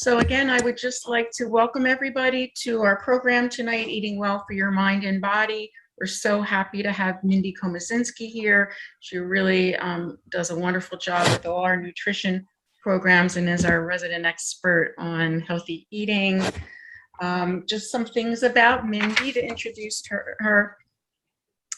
So again, I would just like to welcome everybody to our program tonight, Eating Well for Your Mind and Body. We're so happy to have Mindy Komosinsky here. She really does a wonderful job with all our nutrition programs and is our resident expert on healthy eating. Just some things about Mindy to introduce her.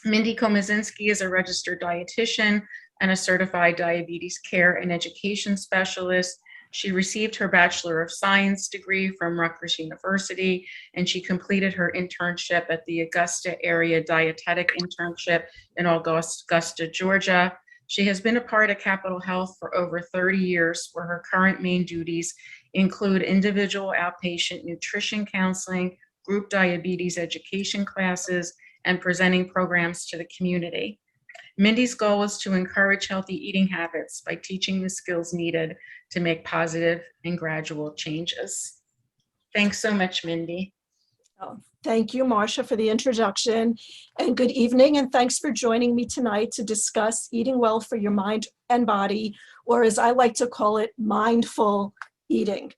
Mindy Komosinsky is a registered dietitian and a certified diabetes care and education specialist. She received her Bachelor of Science degree from Rutgers University, and she completed her internship at the Augusta Area Dietetic Internship in Augusta, Georgia. She has been a part of Capitol Health for over 30 years, where her current main duties include individual outpatient nutrition counseling, group diabetes education classes, and presenting programs to the community. Mindy's goal is to encourage healthy eating habits by teaching the skills needed to make positive and gradual changes. Thanks so much, Mindy. Oh, thank you, Marcia, for the introduction, and good evening, and thanks for joining me tonight to discuss eating well for your mind and body, or as I like to call it, mindful eating.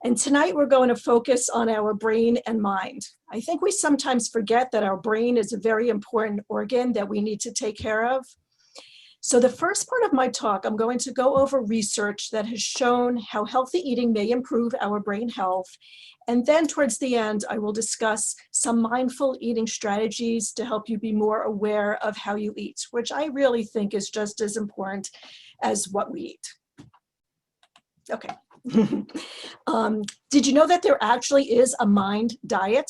And tonight we're going to focus on our brain and mind. I think we sometimes forget that our brain is a very important organ that we need to take care of. So the first part of my talk, I'm going to go over research that has shown how healthy eating may improve our brain health. And then towards the end, I will discuss some mindful eating strategies to help you be more aware of how you eat, which I really think is just as important as what we eat. Okay. Did you know that there actually is a mind diet,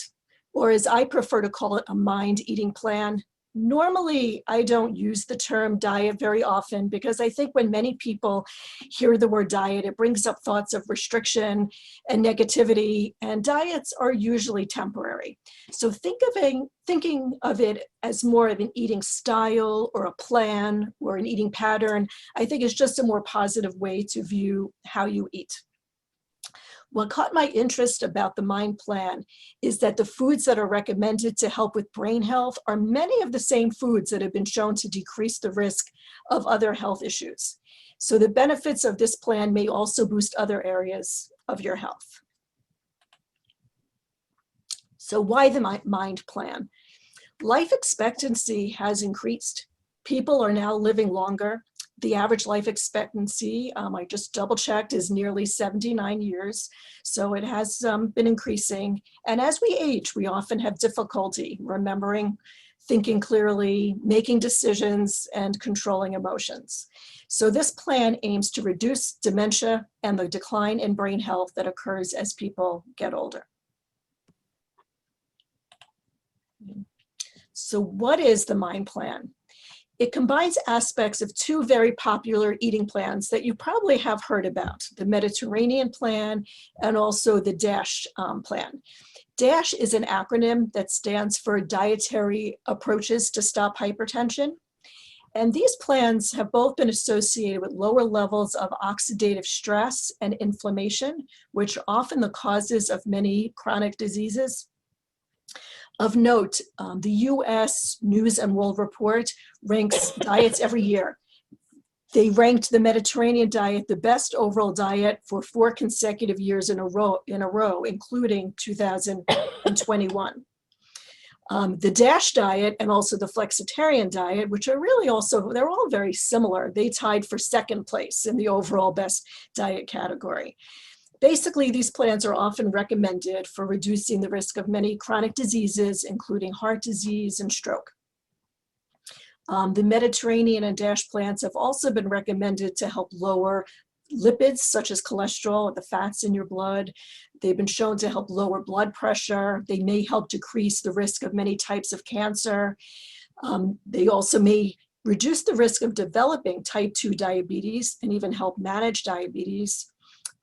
or as I prefer to call it, a mind eating plan? Normally, I don't use the term diet very often because I think when many people hear the word diet, it brings up thoughts of restriction and negativity, and diets are usually temporary. So thinking of it as more of an eating style or a plan or an eating pattern, I think is just a more positive way to view how you eat. What caught my interest about the Mind Plan is that the foods that are recommended to help with brain health are many of the same foods that have been shown to decrease the risk of other health issues. So the benefits of this plan may also boost other areas of your health. So why the Mind Plan? Life expectancy has increased. People are now living longer. The average life expectancy, I just double checked, is nearly 79 years. So it has been increasing. And as we age, we often have difficulty remembering, thinking clearly, making decisions, and controlling emotions. So this plan aims to reduce dementia and the decline in brain health that occurs as people get older. So what is the Mind Plan? It combines aspects of two very popular eating plans that you probably have heard about, the Mediterranean plan and also the DASH plan. DASH is an acronym that stands for Dietary Approaches to Stop Hypertension. And these plans have both been associated with lower levels of oxidative stress and inflammation, which are often the causes of many chronic diseases. Of note, the US News and World Report ranks diets every year. They ranked the Mediterranean diet the best overall diet for 4 consecutive years in a row, including 2021. The DASH diet and also the flexitarian diet, which are really also, they're all very similar. They tied for 2nd place in the overall best diet category. Basically, these plans are often recommended for reducing the risk of many chronic diseases, including heart disease and stroke. The Mediterranean and DASH plans have also been recommended to help lower lipids, such as cholesterol, the fats in your blood. They've been shown to help lower blood pressure. They may help decrease the risk of many types of cancer. They also may reduce the risk of developing type 2 diabetes and even help manage diabetes.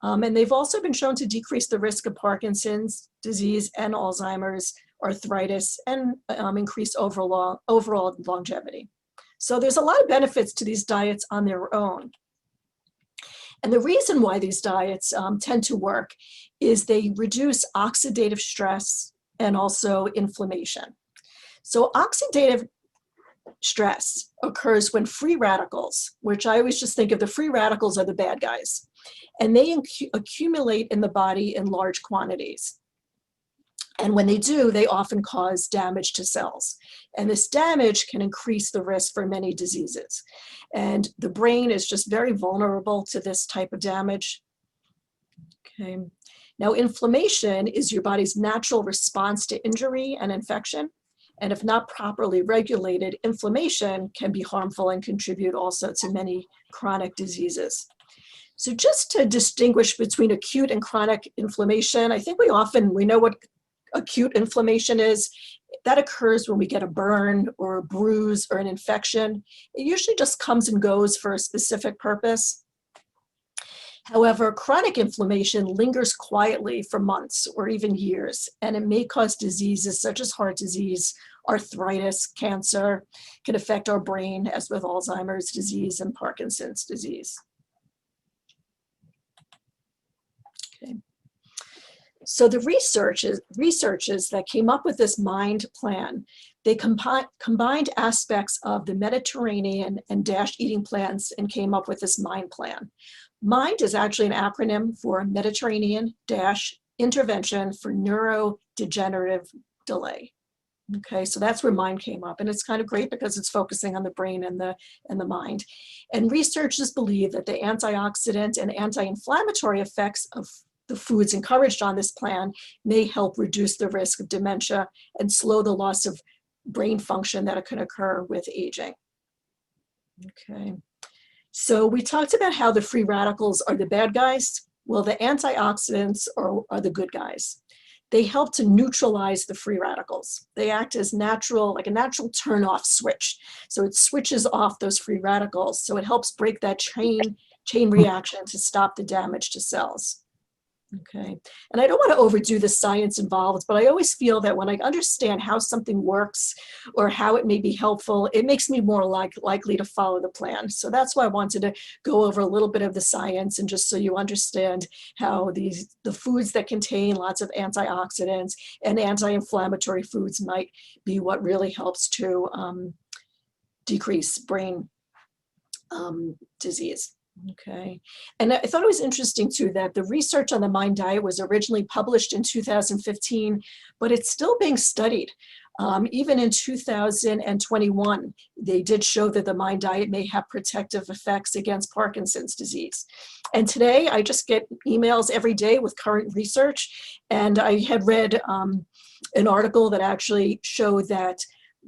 And they've also been shown to decrease the risk of Parkinson's disease and Alzheimer's, arthritis, and increase overall longevity. So there's a lot of benefits to these diets on their own. And the reason why these diets tend to work is they reduce oxidative stress and also inflammation. So oxidative stress occurs when free radicals, which I always just think of the free radicals are the bad guys. and they accumulate in the body in large quantities. And when they do, they often cause damage to cells. And this damage can increase the risk for many diseases. And the brain is just very vulnerable to this type of damage. Okay. Now, inflammation is your body's natural response to injury and infection. And if not properly regulated, inflammation can be harmful and contribute also to many chronic diseases. So just to distinguish between acute and chronic inflammation, I think we know what acute inflammation is. That occurs when we get a burn or a bruise or an infection. It usually just comes and goes for a specific purpose. However, chronic inflammation lingers quietly for months or even years, and it may cause diseases such as heart disease, arthritis, cancer, can affect our brain, as with Alzheimer's disease and Parkinson's disease. Okay. So the researchers that came up with this MIND plan, they combined aspects of the Mediterranean and DASH eating plans and came up with this MIND plan. MIND is actually an acronym for Mediterranean Dash Intervention for Neurodegenerative Delay. Okay, so that's where MIND came up, and it's kind of great because it's focusing on the brain and the mind. And researchers believe that the antioxidant and anti-inflammatory effects of the foods encouraged on this plan may help reduce the risk of dementia and slow the loss of brain function that can occur with aging. Okay. So we talked about how the free radicals are the bad guys. Well, the antioxidants are the good guys. They help to neutralize the free radicals. They act as like a natural turn-off switch. So it switches off those free radicals. So it helps break that chain reaction to stop the damage to cells. Okay, and I don't want to overdo the science involved, but I always feel that when I understand how something works or how it may be helpful, it makes me more likely to follow the plan. So that's why I wanted to go over a little bit of the science, and just so you understand how the foods that contain lots of antioxidants and anti-inflammatory foods might be what really helps to decrease brain disease. Okay, and I thought it was interesting too that the research on the MIND diet was originally published in 2015, but it's still being studied. Even in 2021, they did show that the MIND diet may have protective effects against Parkinson's disease. And today, I just get emails every day with current research, and I had read an article that actually showed that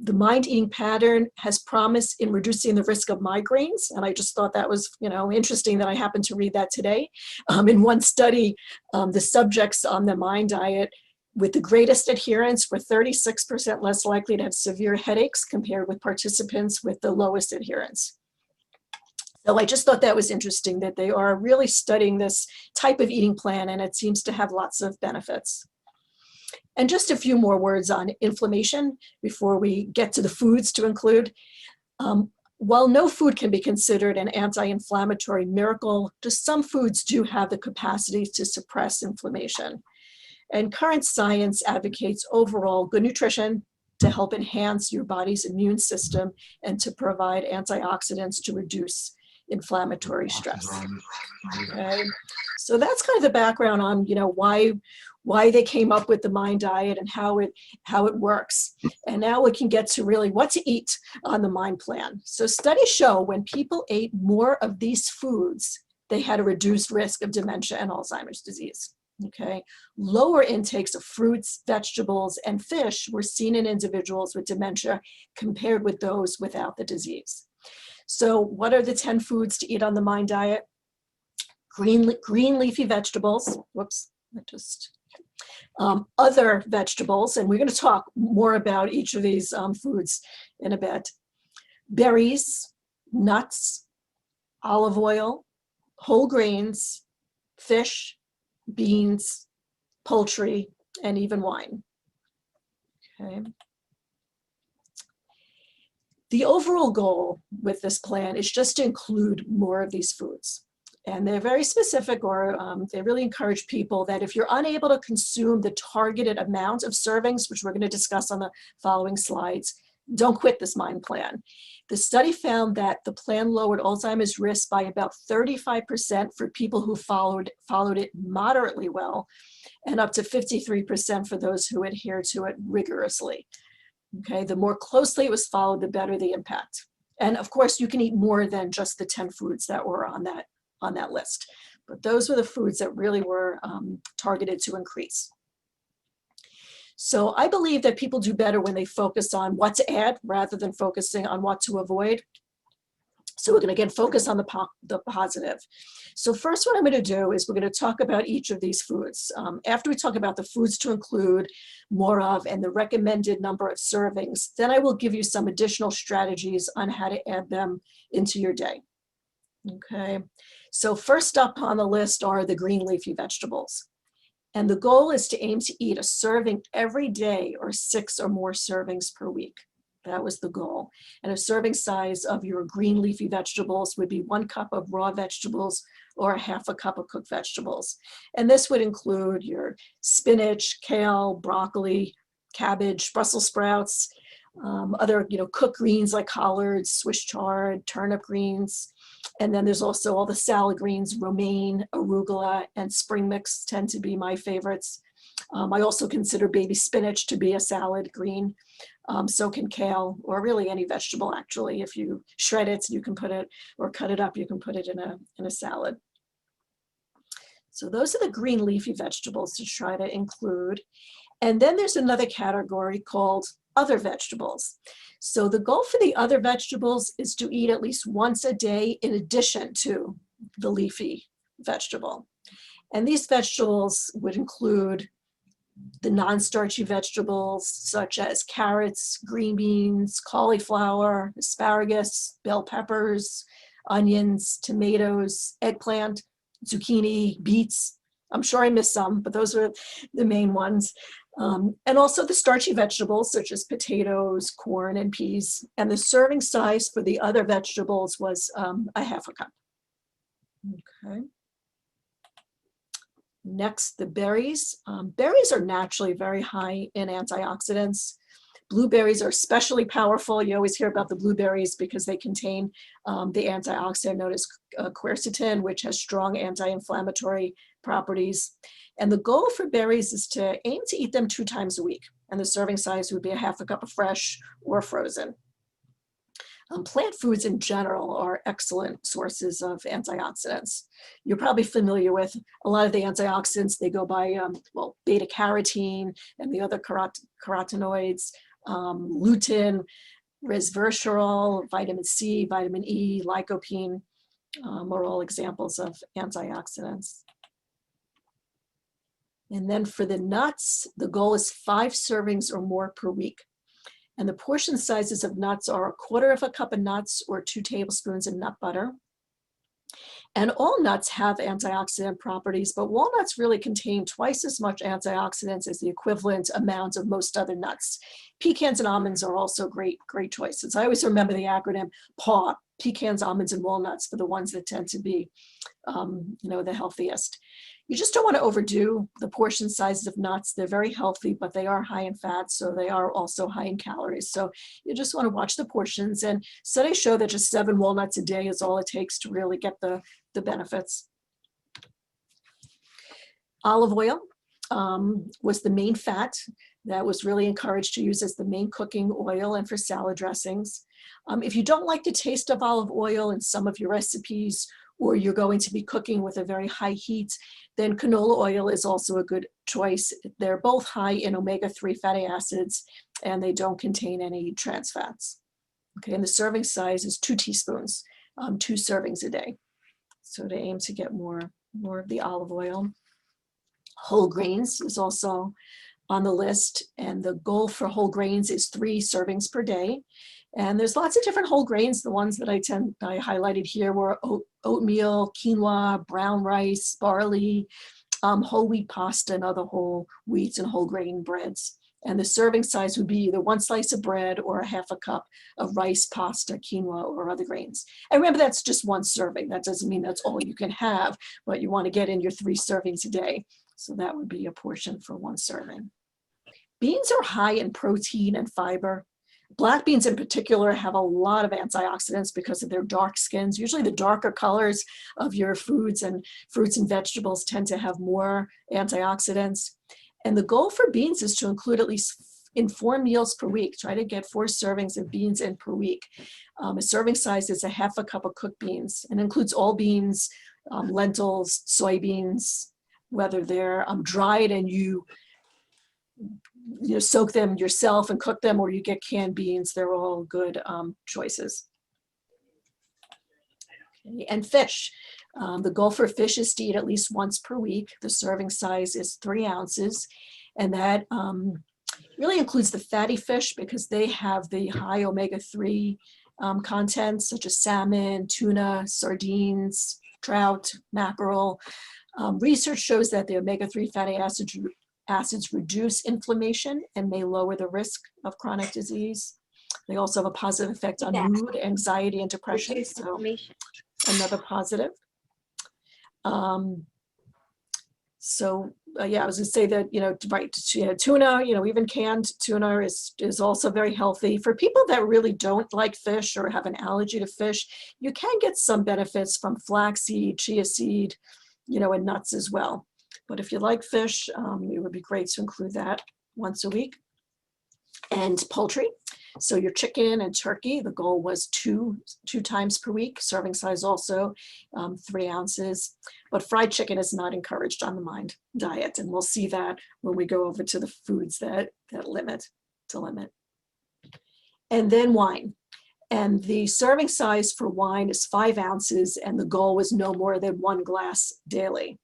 the MIND eating pattern has promise in reducing the risk of migraines. And I just thought that was, interesting that I happened to read that today. In one study, the subjects on the MIND diet with the greatest adherence were 36% less likely to have severe headaches compared with participants with the lowest adherence. So I just thought that was interesting that they are really studying this type of eating plan, and it seems to have lots of benefits. And just a few more words on inflammation before we get to the foods to include. While no food can be considered an anti-inflammatory miracle, just some foods do have the capacity to suppress inflammation. And current science advocates overall good nutrition to help enhance your body's immune system and to provide antioxidants to reduce inflammatory stress. Okay, so that's kind of the background on why they came up with the MIND diet and how it works. And now we can get to really what to eat on the MIND plan. So studies show when people ate more of these foods, they had a reduced risk of dementia and Alzheimer's disease. Okay, lower intakes of fruits, vegetables, and fish were seen in individuals with dementia compared with those without the disease. So what are the 10 foods to eat on the MIND diet? Green leafy vegetables, other vegetables, and we're going to talk more about each of these foods in a bit. Berries, nuts, olive oil, whole grains, fish, beans, poultry, and even wine. Okay. The overall goal with this plan is just to include more of these foods. And they're very specific, or they really encourage people that if you're unable to consume the targeted amount of servings, which we're going to discuss on the following slides, don't quit this MIND plan. The study found that the plan lowered Alzheimer's risk by about 35% for people who followed it moderately well, and up to 53% for those who adhered to it rigorously. Okay, the more closely it was followed, the better the impact. And of course, you can eat more than just the 10 foods that were on that list. But those were the foods that really were targeted to increase. So I believe that people do better when they focus on what to add rather than focusing on what to avoid. So we're going to again focus on the positive. So first, what I'm going to do is we're going to talk about each of these foods. After we talk about the foods to include more of and the recommended number of servings, then I will give you some additional strategies on how to add them into your day. Okay, so first up on the list are the green leafy vegetables. And the goal is to aim to eat a serving every day or 6 or more servings per week. That was the goal. And a serving size of your green leafy vegetables would be 1 cup of raw vegetables or 1/2 cup of cooked vegetables. And this would include your spinach, kale, broccoli, cabbage, Brussels sprouts, other cooked greens like collards, Swiss chard, turnip greens. And then there's also all the salad greens, romaine, arugula, and spring mix tend to be my favorites. I also consider baby spinach to be a salad green. So can kale, or really any vegetable actually. If you shred it, you can put it, or cut it up, you can put it in a salad. So those are the green leafy vegetables to try to include. And then there's another category called other vegetables. So the goal for the other vegetables is to eat at least once a day in addition to the leafy vegetable. And these vegetables would include the non-starchy vegetables such as carrots, green beans, cauliflower, asparagus, bell peppers, onions, tomatoes, eggplant, zucchini, beets. I'm sure I missed some, but those are the main ones. And also the starchy vegetables such as potatoes, corn, and peas. And the serving size for the other vegetables was 1/2 cup. Okay. Next, the berries. Berries are naturally very high in antioxidants. Blueberries are especially powerful. You always hear about the blueberries because they contain the antioxidant known as quercetin, which has strong anti-inflammatory properties. And the goal for berries is to aim to eat them 2 times a week. And the serving size would be 1/2 cup of fresh or frozen. Plant foods in general are excellent sources of antioxidants. You're probably familiar with a lot of the antioxidants. They go by, beta carotene and the other carotenoids, lutein, resveratrol, vitamin C, vitamin E, lycopene are all examples of antioxidants. And then for the nuts, the goal is 5 servings or more per week. And the portion sizes of nuts are 1/4 cup of nuts or 2 tablespoons of nut butter. And all nuts have antioxidant properties, but walnuts really contain twice as much antioxidants as the equivalent amount of most other nuts. Pecans and almonds are also great choices. I always remember the acronym PAW, pecans, almonds, and walnuts for the ones that tend to be, the healthiest. You just don't want to overdo the portion sizes of nuts. They're very healthy, but they are high in fat, so they are also high in calories. So you just want to watch the portions. And studies show that just 7 walnuts a day is all it takes to really get the benefits. Olive oil was the main fat that was really encouraged to use as the main cooking oil and for salad dressings. If you don't like the taste of olive oil in some of your recipes, or you're going to be cooking with a very high heat, then canola oil is also a good choice. They're both high in omega-3 fatty acids, and they don't contain any trans fats. Okay, and the serving size is 2 teaspoons, 2 servings a day. So to aim to get more of the olive oil. Whole grains is also on the list, and the goal for whole grains is 3 servings per day. And there's lots of different whole grains. The ones that I highlighted here were oatmeal, quinoa, brown rice, barley, whole wheat pasta, and other whole wheats and whole grain breads. And the serving size would be either 1 slice of bread or 1/2 cup of rice, pasta, quinoa, or other grains. And remember, that's just 1 serving. That doesn't mean that's all you can have, but you want to get in your 3 servings a day. So that would be a portion for 1 serving. Beans are high in protein and fiber. Black beans in particular have a lot of antioxidants because of their dark skins. Usually the darker colors of your foods and fruits and vegetables tend to have more antioxidants. And the goal for beans is to include at least in 4 meals per week. Try to get 4 servings of beans in per week. A serving size is a half a cup of cooked beans and includes all beans, lentils, soybeans, whether they're dried and you soak them yourself and cook them, or you get canned beans. They're all good choices. Okay. And fish. The goal for fish is to eat at least once per week. The serving size is 3 ounces. And that really includes the fatty fish because they have the high omega-3 content, such as salmon, tuna, sardines, trout, mackerel. Research shows that the omega-3 fatty acids reduce inflammation and may lower the risk of chronic disease. They also have a positive effect on mood, anxiety, and depression. So another positive. Yeah, I was gonna say that, tuna, even canned tuna is also very healthy. For people that really don't like fish or have an allergy to fish, you can get some benefits from flaxseed, chia seed, and nuts as well. But if you like fish, it would be great to include that once a week. And poultry. So your chicken and turkey, the goal was two times per week, serving size also 3 ounces. But fried chicken is not encouraged on the MIND diet. And we'll see that when we go over to the foods that limit. And then wine. And the serving size for wine is 5 ounces, and the goal was no more than 1 glass daily.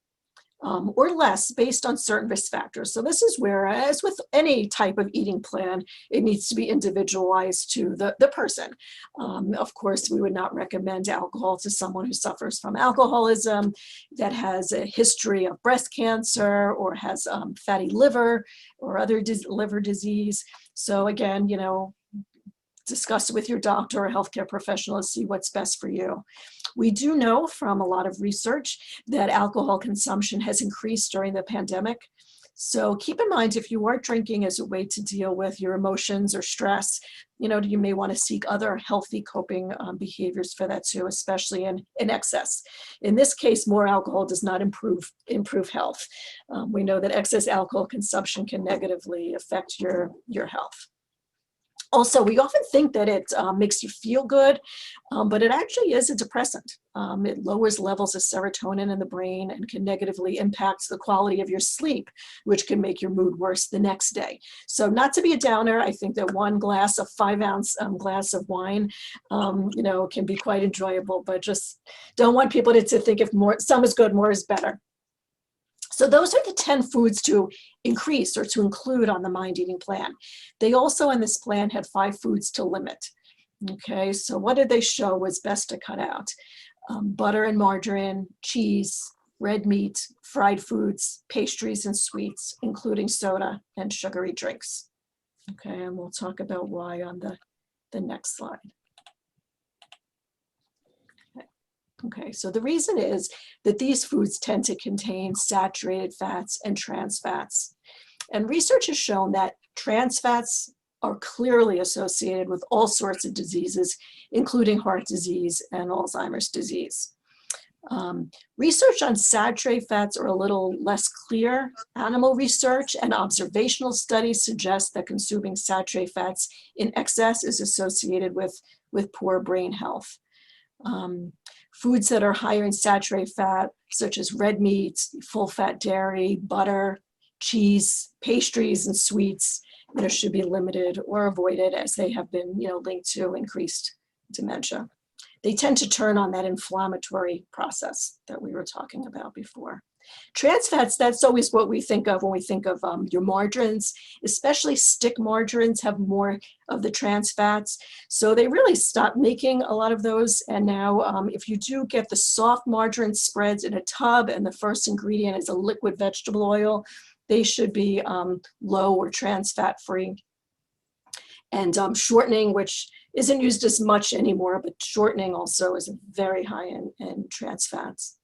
Or less based on certain risk factors. So this is where, as with any type of eating plan, it needs to be individualized to the person. Of course, we would not recommend alcohol to someone who suffers from alcoholism, that has a history of breast cancer, or has fatty liver or other liver disease. So again, discuss it with your doctor or healthcare professional to see what's best for you. We do know from a lot of research that alcohol consumption has increased during the pandemic. So keep in mind, if you are drinking as a way to deal with your emotions or stress, you may want to seek other healthy coping behaviors for that too, especially in excess. In this case, more alcohol does not improve health. We know that excess alcohol consumption can negatively affect your health. Also, we often think that it makes you feel good, but it actually is a depressant. It lowers levels of serotonin in the brain and can negatively impact the quality of your sleep, which can make your mood worse the next day. So not to be a downer, I think that 1 glass of 5-ounce glass of wine, can be quite enjoyable, but just don't want people to think if some is good, more is better. So those are the 10 foods to increase or to include on the MIND eating plan. They also in this plan had 5 foods to limit. Okay, so what did they show was best to cut out? Butter and margarine, cheese, red meat, fried foods, pastries and sweets, including soda and sugary drinks. Okay, and we'll talk about why on the next slide. Okay, so the reason is that these foods tend to contain saturated fats and trans fats. And research has shown that trans fats are clearly associated with all sorts of diseases, including heart disease and Alzheimer's disease. Research on saturated fats are a little less clear. Animal research and observational studies suggest that consuming saturated fats in excess is associated with poor brain health. Foods that are higher in saturated fat, such as red meats, full-fat dairy, butter, cheese, pastries, and sweets, should be limited or avoided, as they have been, linked to increased dementia. They tend to turn on that inflammatory process that we were talking about before. Trans fats, that's always what we think of when we think of your margarines, especially stick margarines have more of the trans fats. So they really stopped making a lot of those. And now if you do get the soft margarine spreads in a tub and the first ingredient is a liquid vegetable oil, they should be low or trans fat free. And shortening, which isn't used as much anymore, but shortening also is very high in trans fats.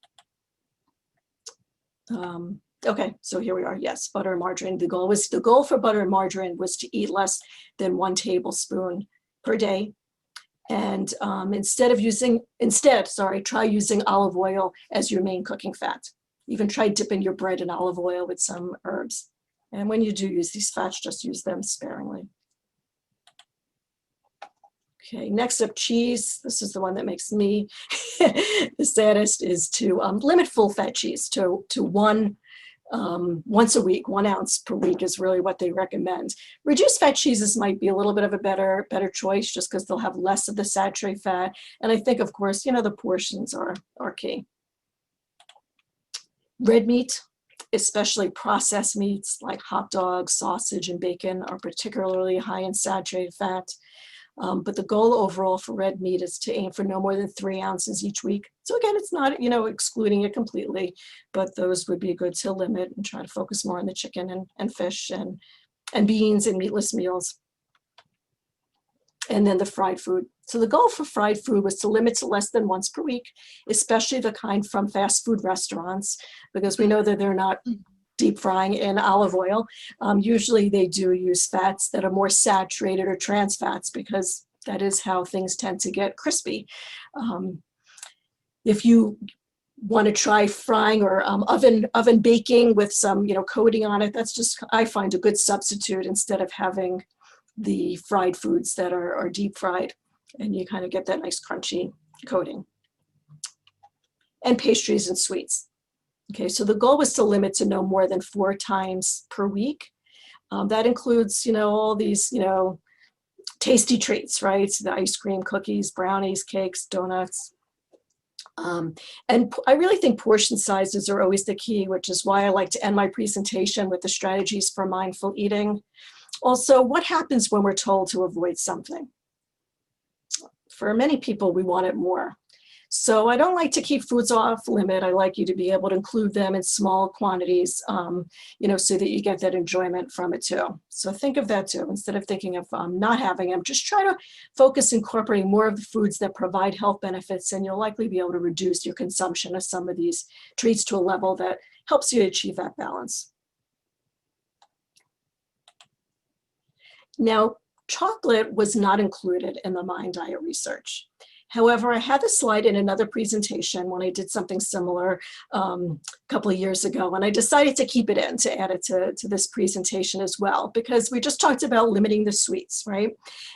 Okay, so here we are. Yes, butter and margarine. The goal for butter and margarine was to eat less than 1 tablespoon per day. And try using olive oil as your main cooking fat. Even try dipping your bread in olive oil with some herbs. And when you do use these fats, just use them sparingly. Okay, next up, cheese. This is the one that makes me the saddest, is to limit full fat cheese to one once a week. 1 ounce per week is really what they recommend. Reduced fat cheeses might be a little bit of a better choice, just because they'll have less of the saturated fat. And I think, of course, the portions are key. Red meat, especially processed meats like hot dogs, sausage, and bacon, are particularly high in saturated fat. But the goal overall for red meat is to aim for no more than 3 ounces each week. So again, it's not, excluding it completely, but those would be good to limit and try to focus more on the chicken and fish and beans and meatless meals. And then the fried food. So the goal for fried food was to limit to less than once per week, especially the kind from fast food restaurants, because we know that they're not deep frying in olive oil. Usually they do use fats that are more saturated or trans fats, because that is how things tend to get crispy. If you want to try frying or oven baking with some coating on it, that's just, I find, a good substitute instead of having the fried foods that are deep fried, and you kind of get that nice crunchy coating. And pastries and sweets. Okay, so the goal was to limit to no more than 4 times per week. That includes, all these, tasty treats, right? The ice cream, cookies, brownies, cakes, donuts. And I really think portion sizes are always the key, which is why I like to end my presentation with the strategies for mindful eating. Also, what happens when we're told to avoid something? For many people, we want it more. So I don't like to keep foods off limit. I like you to be able to include them in small quantities, so that you get that enjoyment from it too. So think of that too. Instead of thinking of not having them, just try to focus incorporating more of the foods that provide health benefits, and you'll likely be able to reduce your consumption of some of these treats to a level that helps you achieve that balance. Now, chocolate was not included in the Mind Diet research. However, I had this slide in another presentation when I did something similar a couple of years ago, and I decided to keep it in, to add it to this presentation as well, because we just talked about limiting the sweets, right?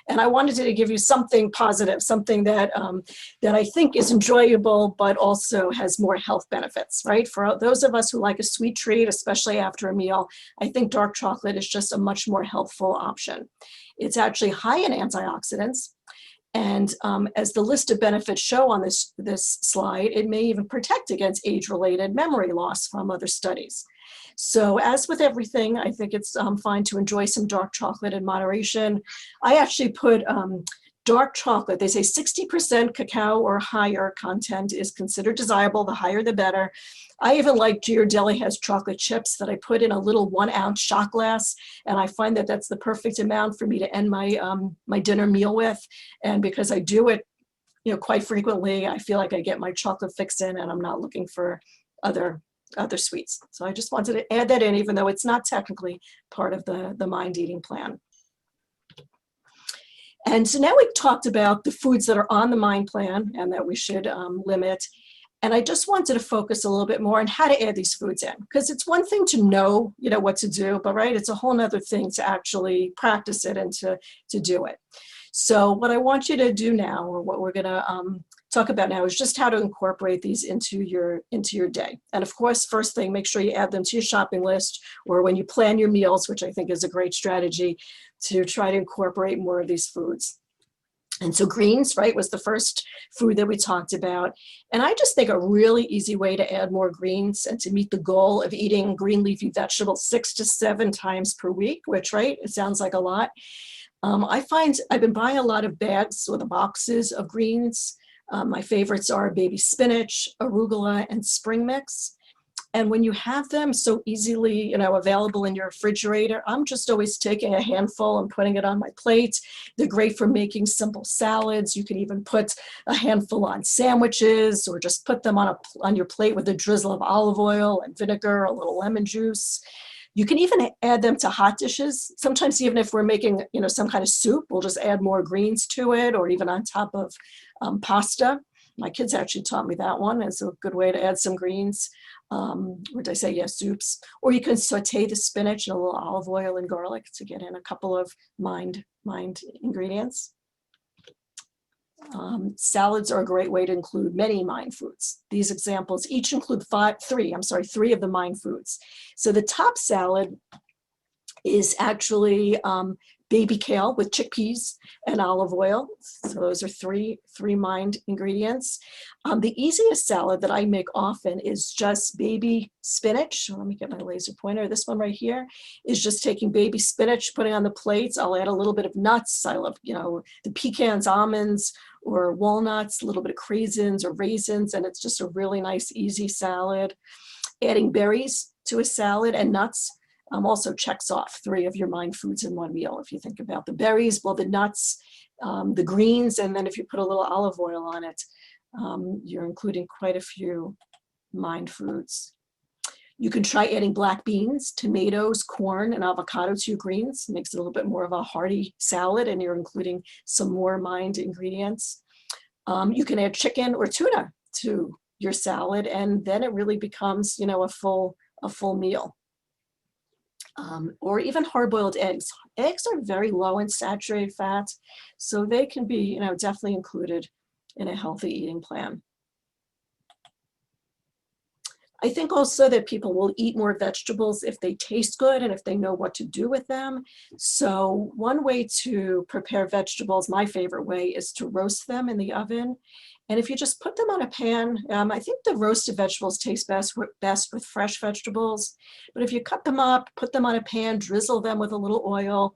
And I wanted to give you something positive, something that, that I think is enjoyable, but also has more health benefits, right? For those of us who like a sweet treat, especially after a meal, I think dark chocolate is just a much more healthful option. It's actually high in antioxidants. And as the list of benefits show on this slide, it may even protect against age-related memory loss from other studies. So as with everything, I think it's fine to enjoy some dark chocolate in moderation. I actually put dark chocolate, they say 60% cacao or higher content is considered desirable. The higher, the better. I even like Ghirardelli has chocolate chips that I put in a little 1 ounce shot glass, and I find that that's the perfect amount for me to end my my dinner meal with. And because I do it, quite frequently, I feel like I get my chocolate fix in, and I'm not looking for other sweets. So I just wanted to add that in, even though it's not technically part of the Mind Eating plan. And so now we've talked about the foods that are on the Mind plan and that we should limit. And I just wanted to focus a little bit more on how to add these foods in, because it's one thing to know, what to do, but right, it's a whole nother thing to actually practice it and to do it. So what I want you to do now, or what we're gonna talk about now, is just how to incorporate these into your day. And of course, first thing, make sure you add them to your shopping list, or when you plan your meals, which I think is a great strategy to try to incorporate more of these foods. And so greens, right, was the first food that we talked about. And I just think a really easy way to add more greens and to meet the goal of eating green leafy vegetables 6 to 7 times per week, which, right, it sounds like a lot. I find I've been buying a lot of bags or the boxes of greens. My favorites are baby spinach, arugula, and spring mix. And when you have them so easily, available in your refrigerator, I'm just always taking a handful and putting it on my plate. They're great for making simple salads. You can even put a handful on sandwiches, or just put them on your plate with a drizzle of olive oil and vinegar, a little lemon juice. You can even add them to hot dishes. Sometimes even if we're making, some kind of soup, we'll just add more greens to it, or even on top of pasta. My kids actually taught me that one as a good way to add some greens. Or did I say, yes, soups. Or you can saute the spinach in a little olive oil and garlic to get in a couple of mind ingredients. Salads are a great way to include many mind foods. These examples each include three of the mind foods. So the top salad is actually baby kale with chickpeas and olive oil. So those are three mind ingredients. The easiest salad that I make often is just baby spinach. Let me get my laser pointer. This one right here is just taking baby spinach, putting on the plates. I'll add a little bit of nuts. I love, the pecans, almonds, or walnuts, a little bit of craisins or raisins, and it's just a really nice, easy salad. Adding berries to a salad and nuts also checks off 3 of your mind foods in one meal. If you think about the berries, well, the nuts, the greens, and then if you put a little olive oil on it, you're including quite a few mind foods. You can try adding black beans, tomatoes, corn, and avocado to your greens. It makes it a little bit more of a hearty salad, and you're including some more mind ingredients. You can add chicken or tuna to your salad, and then it really becomes, a full meal. Or even hard-boiled eggs. Eggs are very low in saturated fat, so they can be, definitely included in a healthy eating plan. I think also that people will eat more vegetables if they taste good and if they know what to do with them. So one way to prepare vegetables, my favorite way, is to roast them in the oven. And if you just put them on a pan, I think the roasted vegetables taste best with fresh vegetables. But if you cut them up, put them on a pan, drizzle them with a little oil,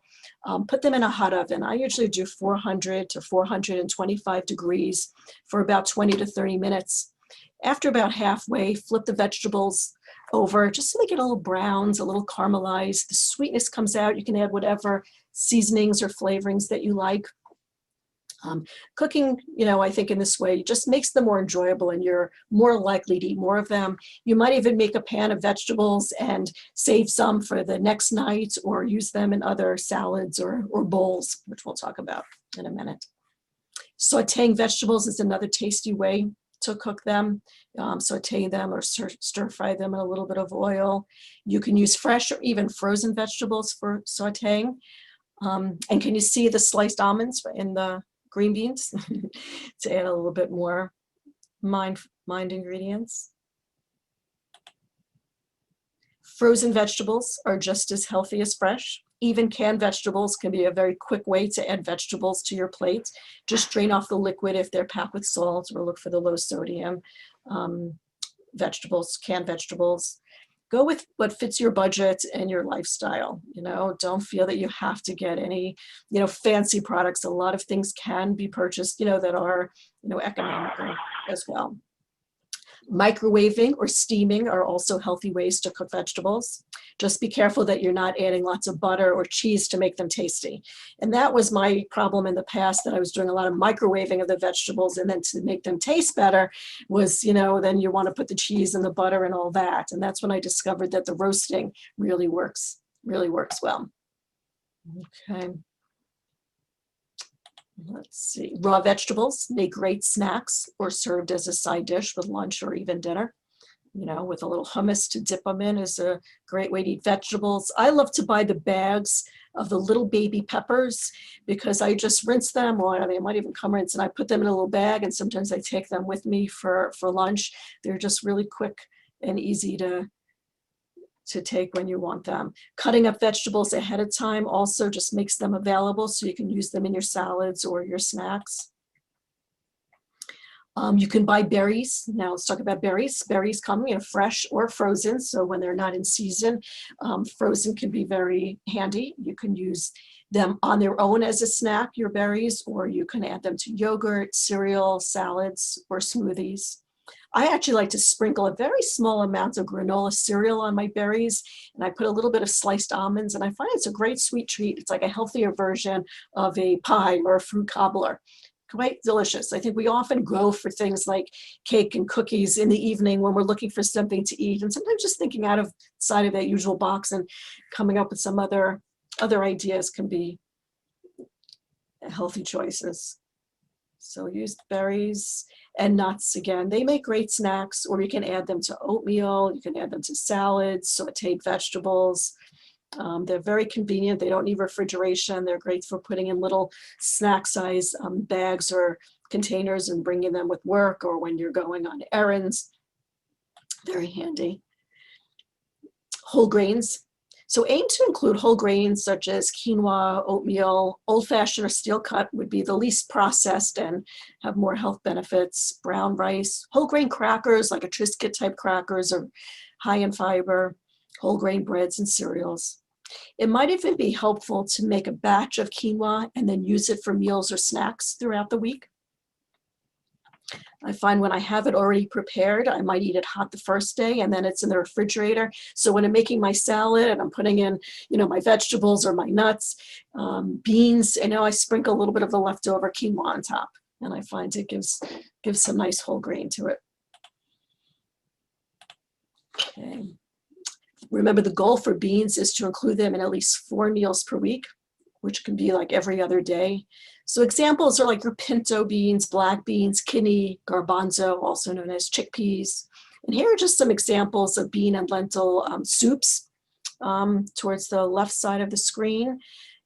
put them in a hot oven. I usually do 400 to 425 degrees for about 20 to 30 minutes. After about halfway, flip the vegetables over just so they get a little browns, a little caramelized. The sweetness comes out. You can add whatever seasonings or flavorings that you like. Cooking, I think in this way just makes them more enjoyable, and you're more likely to eat more of them. You might even make a pan of vegetables and save some for the next night, or use them in other salads or bowls, which we'll talk about in a minute. Sauteing vegetables is another tasty way to cook them. Saute them or stir fry them in a little bit of oil. You can use fresh or even frozen vegetables for sauteing. And can you see the sliced almonds in the green beans to add a little bit more mind ingredients? Frozen vegetables are just as healthy as fresh. Even canned vegetables can be a very quick way to add vegetables to your plate. Just drain off the liquid if they're packed with salt, or look for the low sodium vegetables, canned vegetables. Go with what fits your budget and your lifestyle. Don't feel that you have to get any, fancy products. A lot of things can be purchased, that are, economical as well. Microwaving or steaming are also healthy ways to cook vegetables. Just be careful that you're not adding lots of butter or cheese to make them tasty. And that was my problem in the past, that I was doing a lot of microwaving of the vegetables, and then to make them taste better was, then you want to put the cheese and the butter and all that. And that's when I discovered that the roasting really works well. Okay. Let's see, raw vegetables make great snacks or served as a side dish with lunch or even dinner. With a little hummus to dip them in is a great way to eat vegetables. I love to buy the bags of the little baby peppers, because I just rinse them, or they might even come rinsed, and I put them in a little bag, and sometimes I take them with me for lunch. They're just really quick and easy to take when you want them. Cutting up vegetables ahead of time also just makes them available, so you can use them in your salads or your snacks. You can buy berries. Now let's talk about berries. Berries come, fresh or frozen. So when they're not in season, frozen can be very handy. You can use them on their own as a snack, your berries, or you can add them to yogurt, cereal, salads, or smoothies. I actually like to sprinkle a very small amount of granola cereal on my berries, and I put a little bit of sliced almonds, and I find it's a great sweet treat. It's like a healthier version of a pie or a fruit cobbler. quite delicious. I think we often go for things like cake and cookies in the evening when we're looking for something to eat, and sometimes just thinking outside of that usual box and coming up with some other ideas can be healthy choices. So use berries and nuts again. They make great snacks, or you can add them to oatmeal, you can add them to salads, sauteed vegetables. They're very convenient. They don't need refrigeration. They're great for putting in little snack size bags or containers and bringing them with work or when you're going on errands. Very handy. Whole grains. So aim to include whole grains such as quinoa, oatmeal. Old-fashioned or steel cut would be the least processed and have more health benefits. Brown rice, whole grain crackers like a Triscuit type crackers are high in fiber. Whole grain breads and cereals. It might even be helpful to make a batch of quinoa and then use it for meals or snacks throughout the week. I find when I have it already prepared, I might eat it hot the first day and then it's in the refrigerator. So when I'm making my salad and I'm putting in, my vegetables or my nuts, beans, I sprinkle a little bit of the leftover quinoa on top, and I find it gives some nice whole grain to it. Okay. Remember, the goal for beans is to include them in at least 4 meals per week, which can be like every other day. So examples are like your pinto beans, black beans, kidney, garbanzo, also known as chickpeas. And here are just some examples of bean and lentil soups towards the left side of the screen.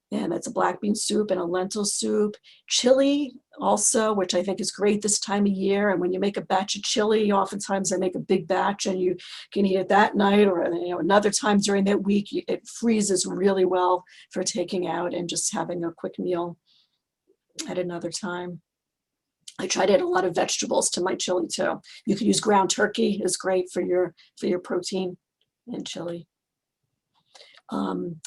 And that's a black bean soup and a lentil soup. Chili also, which I think is great this time of year. And when you make a batch of chili, oftentimes I make a big batch and you can eat it that night or another time during that week. It freezes really well for taking out and just having a quick meal at another time. I try to add a lot of vegetables to my chili too. You can use ground turkey, is great for your protein in chili.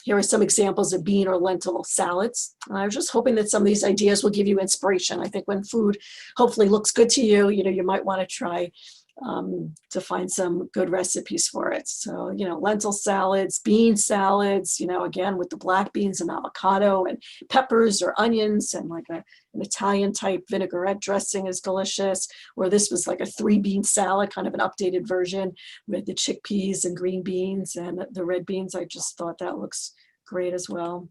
Here are some examples of bean or lentil salads. I was just hoping that some of these ideas will give you inspiration. I think when food hopefully looks good to you, you might want to try to find some good recipes for it. So, lentil salads, bean salads, again, with the black beans and avocado and peppers or onions, and like an Italian type vinaigrette dressing is delicious. Or this was like a 3-bean salad, kind of an updated version with the chickpeas and green beans and the red beans. I just thought that looks great as well.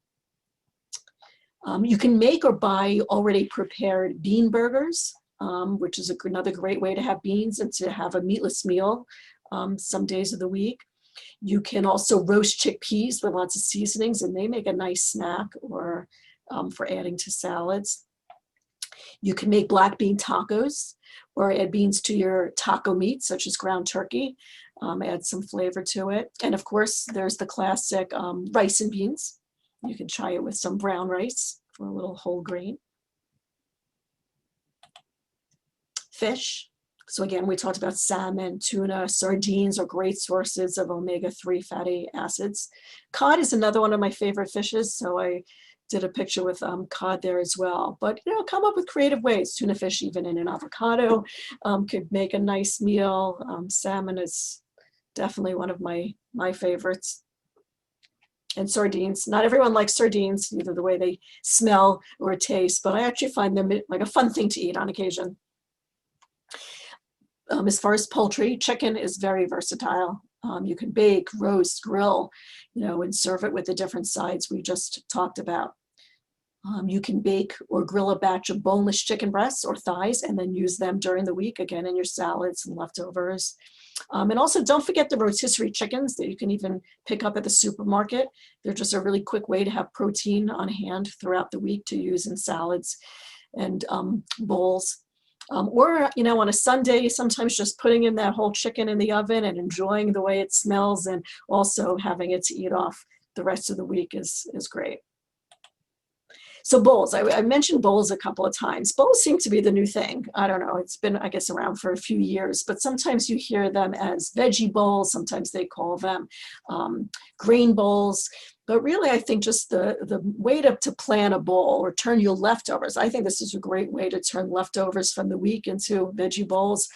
You can make or buy already prepared bean burgers, which is another great way to have beans and to have a meatless meal some days of the week. You can also roast chickpeas with lots of seasonings, and they make a nice snack or for adding to salads. You can make black bean tacos or add beans to your taco meat, such as ground turkey, add some flavor to it. And of course, there's the classic rice and beans. You can try it with some brown rice for a little whole grain. Fish. So again, we talked about salmon, tuna, sardines are great sources of omega-3 fatty acids. Cod is another one of my favorite fishes, so I did a picture with cod there as well. But come up with creative ways. Tuna fish, even in an avocado, could make a nice meal. Salmon is definitely one of my favorites. And sardines. Not everyone likes sardines, either the way they smell or taste, but I actually find them like a fun thing to eat on occasion. As far as poultry, chicken is very versatile. You can bake, roast, grill, and serve it with the different sides we just talked about. You can bake or grill a batch of boneless chicken breasts or thighs and then use them during the week, again, in your salads and leftovers. And also don't forget the rotisserie chickens that you can even pick up at the supermarket. They're just a really quick way to have protein on hand throughout the week to use in salads and bowls. Or, on a Sunday, sometimes just putting in that whole chicken in the oven and enjoying the way it smells and also having it to eat off the rest of the week is great. So bowls, I mentioned bowls a couple of times. Bowls seem to be the new thing. I don't know, it's been, I guess, around for a few years, but sometimes you hear them as veggie bowls, sometimes they call them grain bowls. But really, I think just the way to plan a bowl or turn your leftovers, I think this is a great way to turn leftovers from the week into veggie bowls.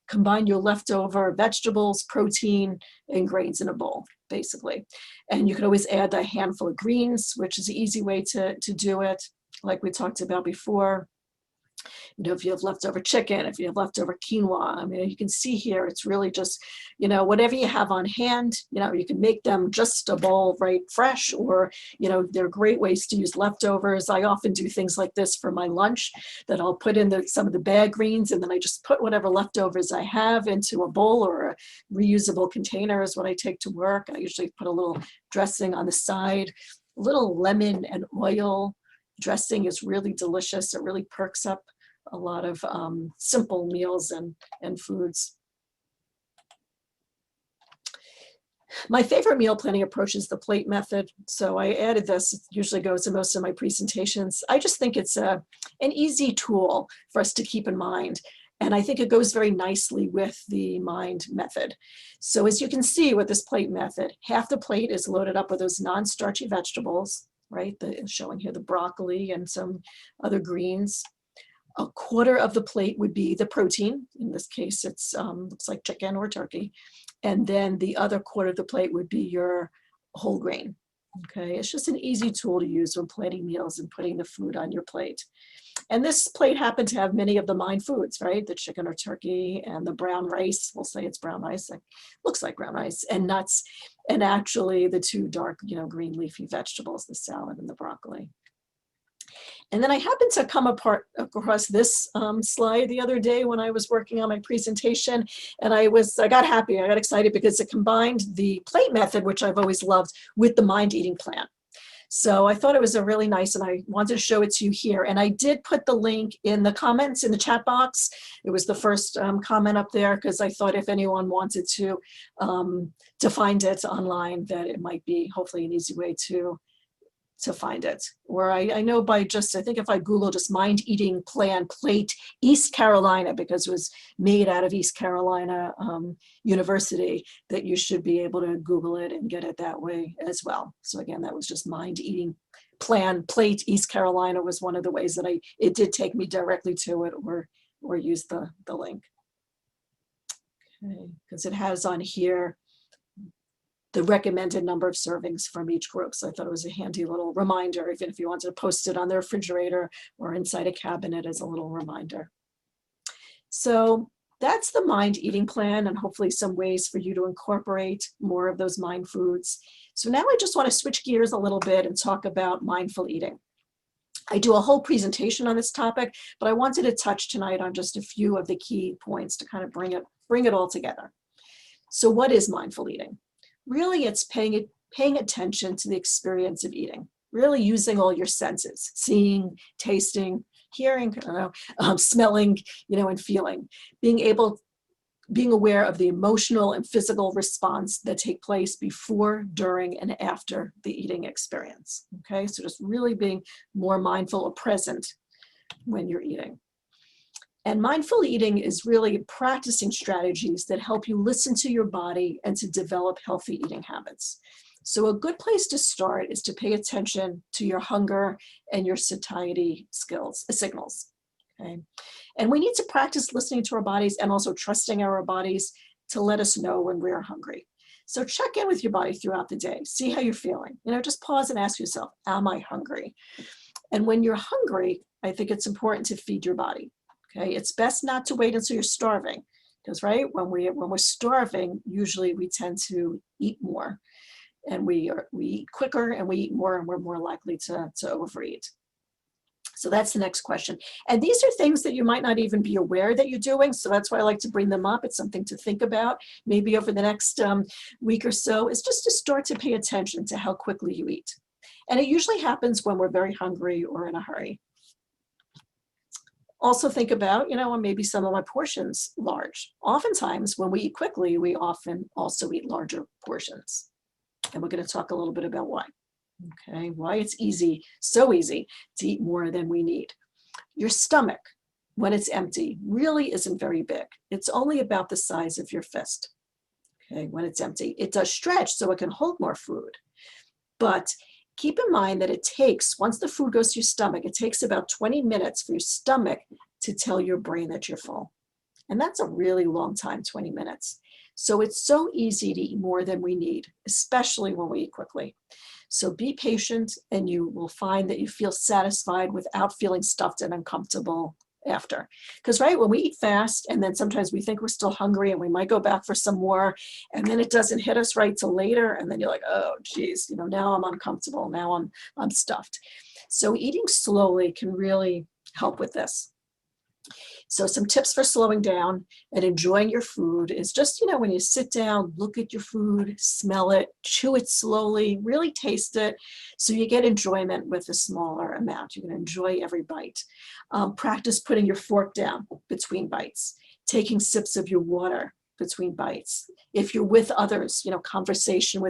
Combine your leftover vegetables, protein, and grains in a bowl, basically. And you can always add a handful of greens, which is an easy way to do it, like we talked about before. If you have leftover chicken, if you have leftover quinoa, I mean, you can see here, it's really just, whatever you have on hand, you can make them just a bowl right fresh, or, there are great ways to use leftovers. I often do things like this for my lunch, that I'll put in some of the bag greens, and then I just put whatever leftovers I have into a bowl, or a reusable container is what I take to work. I usually put a little dressing on the side, a little lemon and oil dressing is really delicious. It really perks up a lot of simple meals and foods. My favorite meal planning approach is the plate method. So I added this, it usually goes in most of my presentations. I just think it's an easy tool for us to keep in mind. And I think it goes very nicely with the MIND method. So as you can see with this plate method, half the plate is loaded up with those non-starchy vegetables, right? Showing here the broccoli and some other greens. A quarter of the plate would be the protein. In this case, it's looks like chicken or turkey. And then the other quarter of the plate would be your whole grain. Okay, it's just an easy tool to use when planning meals and putting the food on your plate. And this plate happened to have many of the MIND foods, right? The chicken or turkey and the brown rice. We'll say it's brown rice. It looks like brown rice, and nuts. And actually the two dark, green leafy vegetables, the salad and the broccoli. And then I happened to come across this slide the other day when I was working on my presentation, and I got happy, I got excited, because it combined the plate method, which I've always loved, with the MIND eating plan. So I thought it was a really nice, and I wanted to show it to you here. And I did put the link in the comments in the chat box. It was the first comment up there, because I thought if anyone wanted to find it online, that it might be hopefully an easy way to find it. Where I know by just, I think if I Google just MIND eating plan plate East Carolina, because it was made out of East Carolina University, that you should be able to Google it and get it that way as well. So again, that was just MIND eating plan plate East Carolina was one of the ways that it did take me directly to it, or use the link. Okay, because it has on here the recommended number of servings from each group. So I thought it was a handy little reminder, even if you wanted to post it on the refrigerator or inside a cabinet as a little reminder. So that's the MIND eating plan, and hopefully some ways for you to incorporate more of those MIND foods. So now I just want to switch gears a little bit and talk about mindful eating. I do a whole presentation on this topic, but I wanted to touch tonight on just a few of the key points to kind of bring it all together. So what is mindful eating? Really, it's paying attention to the experience of eating, really using all your senses, seeing, tasting, hearing, smelling, and feeling, being aware of the emotional and physical response that take place before, during, and after the eating experience. Okay, so just really being more mindful or present when you're eating. And mindful eating is really practicing strategies that help you listen to your body and to develop healthy eating habits. So a good place to start is to pay attention to your hunger and your satiety signals. Okay? And we need to practice listening to our bodies and also trusting our bodies to let us know when we're hungry. So check in with your body throughout the day. See how you're feeling. Just pause and ask yourself, am I hungry? And when you're hungry, I think it's important to feed your body. Okay, it's best not to wait until you're starving, because when we're starving, usually we tend to eat more, and we eat quicker, and we eat more, and we're more likely to overeat. So that's the next question. And these are things that you might not even be aware that you're doing. So that's why I like to bring them up. It's something to think about maybe over the next week or so, is just to start to pay attention to how quickly you eat. And it usually happens when we're very hungry or in a hurry. Also think about, maybe some of my portions large. Oftentimes when we eat quickly, we often also eat larger portions. And we're going to talk a little bit about why. Okay, why it's so easy to eat more than we need. Your stomach, when it's empty, really isn't very big. It's only about the size of your fist. Okay, when it's empty. It does stretch so it can hold more food. But keep in mind that it takes, once the food goes to your stomach, it takes about 20 minutes for your stomach to tell your brain that you're full. And that's a really long time, 20 minutes. So it's so easy to eat more than we need, especially when we eat quickly. So be patient, and you will find that you feel satisfied without feeling stuffed and uncomfortable after. Because right, when we eat fast and then sometimes we think we're still hungry and we might go back for some more, and then it doesn't hit us right till later, and then you're like, oh geez, now I'm uncomfortable, now I'm stuffed. So eating slowly can really help with this. So some tips for slowing down and enjoying your food is just, when you sit down, look at your food, smell it, chew it slowly, really taste it. So you get enjoyment with a smaller amount. You can enjoy every bite. Practice putting your fork down between bites, taking sips of your water between bites. If you're with others, conversation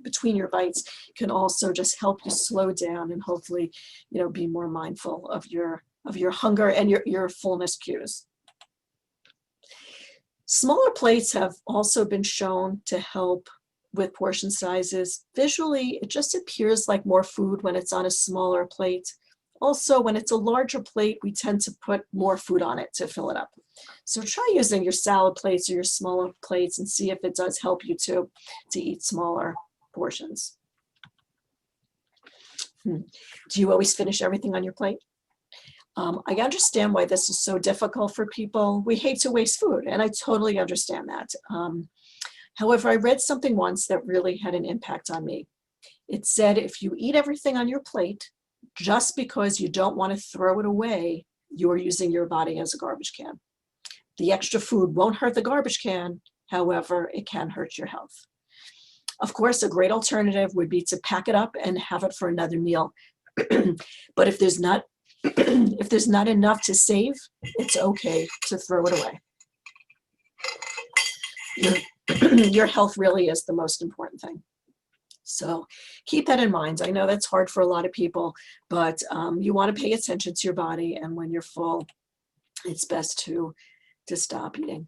between your bites can also just help you slow down and hopefully, be more mindful of your hunger and your fullness cues. Smaller plates have also been shown to help with portion sizes. Visually, it just appears like more food when it's on a smaller plate. Also, when it's a larger plate, we tend to put more food on it to fill it up. So try using your salad plates or your smaller plates and see if it does help you to eat smaller portions. Do you always finish everything on your plate? I understand why this is so difficult for people. We hate to waste food, and I totally understand that. However, I read something once that really had an impact on me. It said, if you eat everything on your plate, just because you don't want to throw it away, you're using your body as a garbage can. The extra food won't hurt the garbage can. However, it can hurt your health. Of course, a great alternative would be to pack it up and have it for another meal. But if there's not enough to save, it's okay to throw it away. Your health really is the most important thing. So keep that in mind. I know that's hard for a lot of people, but you want to pay attention to your body, and when you're full, it's best to stop eating.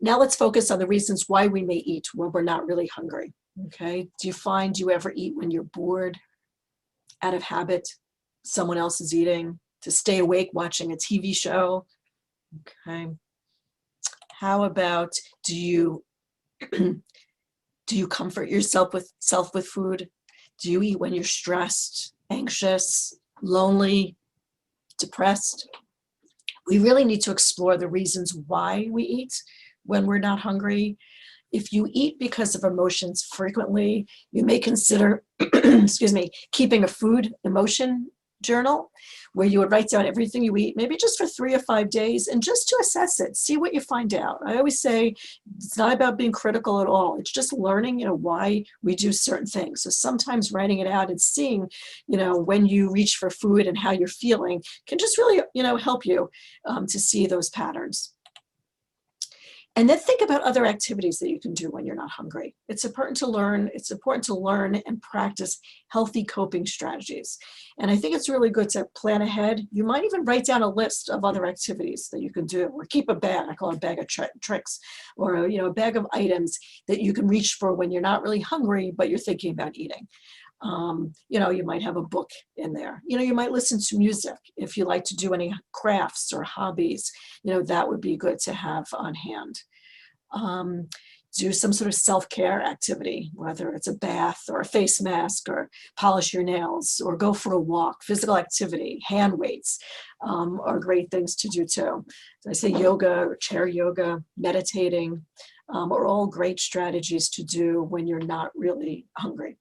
Now let's focus on the reasons why we may eat when we're not really hungry. Okay, do you ever eat when you're bored, out of habit, someone else is eating, to stay awake watching a TV show? Okay. How about do you comfort yourself with food? Do you eat when you're stressed, anxious, lonely, depressed? We really need to explore the reasons why we eat when we're not hungry. If you eat because of emotions frequently, you may consider, keeping a food emotion journal where you would write down everything you eat, maybe just for 3 or 5 days, and just to assess it, see what you find out. I always say it's not about being critical at all. It's just learning, why we do certain things. So sometimes writing it out and seeing, when you reach for food and how you're feeling can just really, help you to see those patterns. And then think about other activities that you can do when you're not hungry. It's important to learn and practice healthy coping strategies. And I think it's really good to plan ahead. You might even write down a list of other activities that you can do, or keep a bag, I call it a bag of tricks, or a bag of items that you can reach for when you're not really hungry, but you're thinking about eating. You might have a book in there. You might listen to music. If you like to do any crafts or hobbies, that would be good to have on hand. Do some sort of self-care activity, whether it's a bath or a face mask, or polish your nails, or go for a walk. Physical activity, hand weights are great things to do too. As I say, yoga or chair yoga, meditating are all great strategies to do when you're not really hungry.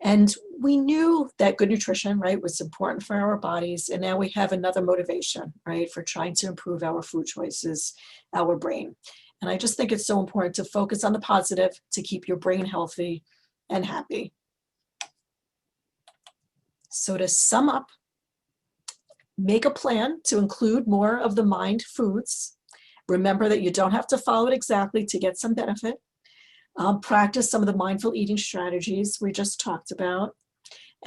And we knew that good nutrition, right, was important for our bodies. And now we have another motivation, right, for trying to improve our food choices, our brain. And I just think it's so important to focus on the positive to keep your brain healthy and happy. So to sum up, make a plan to include more of the mind foods. Remember that you don't have to follow it exactly to get some benefit. Practice some of the mindful eating strategies we just talked about.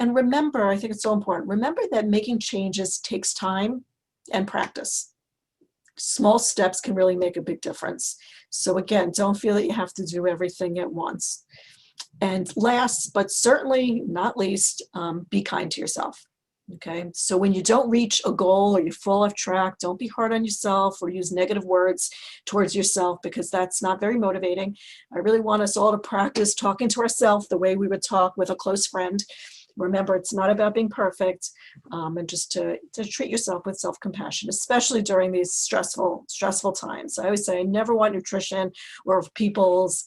And remember, I think it's so important, remember that making changes takes time and practice. Small steps can really make a big difference. So again, don't feel that you have to do everything at once. And last, but certainly not least, be kind to yourself. Okay, so when you don't reach a goal or you fall off track, don't be hard on yourself or use negative words towards yourself, because that's not very motivating. I really want us all to practice talking to ourselves the way we would talk with a close friend. remember, it's not about being perfect, and just to treat yourself with self-compassion, especially during these stressful times. I always say I never want nutrition or people's